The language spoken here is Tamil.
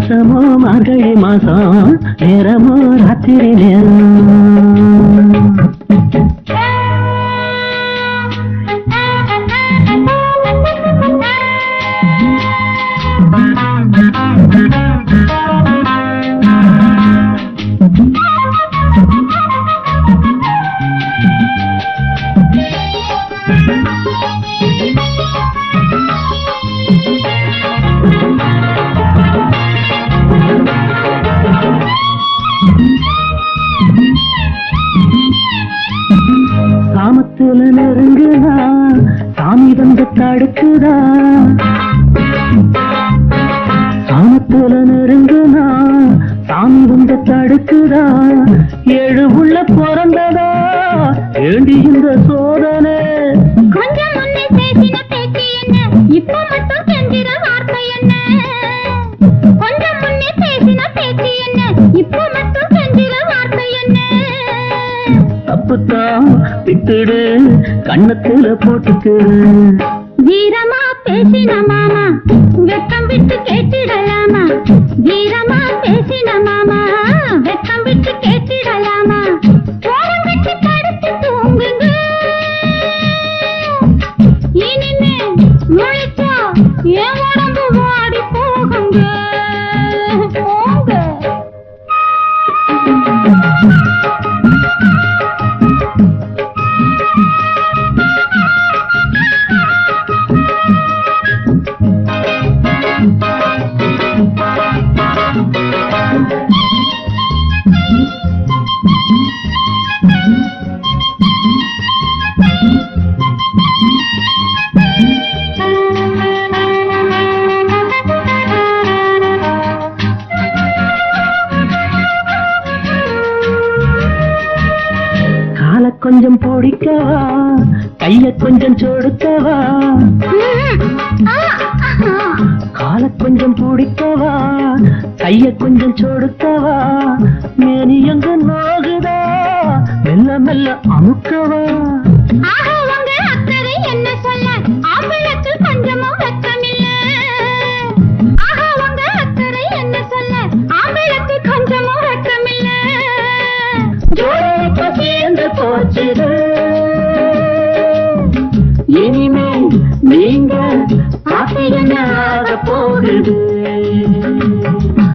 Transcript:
மாசமோ மார்கழி மாசம் நேரமோ ராத்திரி நேரம் சாமத்துல நெருங்குதா சாமி வந்து தடுக்குதா சாமத்துல நெருங்குதா சாமி வந்து தடுக்குதா ஏழு உள்ள பிறந்ததா ஏண்டி இந்த சோதனை கொஞ்சம் முன்னே பேசின பேச்சு என்ன இப்ப மட்டும் செஞ்சிட வார்த்தை என்ன கொஞ்சம் முன்னே பேசின பேச்சு என்ன இப்ப மட்டும் செஞ்சிட வார்த்தை என்ன தப்புத்தான் விட்டுடு கண்ணத்துல போட்டுக்கு வீரமா பேசின மாமா வெக்கம் விட்டு கேட்டிடலாமா வீரமா பேசின மாமா வெக்கம் விட்டு கேட்டிடலாமா ஓரம் கட்டி படுத்து தூங்குங்க இனிமே முழிச்சா என் உடம்பு வாடி போகுங்க போங்க கொஞ்சம் பிடிக்கவா கைய கொஞ்சம் சொடுக்கவா கால கொஞ்சம் பிடிக்கவா கைய கொஞ்சம் சொடுக்கவா மேனி எங்க நோகுதா மெல்ல மெல்ல அமுக்கவா என்ன சொல்ல ஆம்பளத்து கொஞ்சமும் வெக்கமில்ல உங்க அக்கறை என்ன சொல்ல ஆம்பளத்து கொஞ்சமும் வெக்கமில்ல சேர்ந்து போச்சுது இனிமே நீங்க ஆசை என்ன ஆக போகுது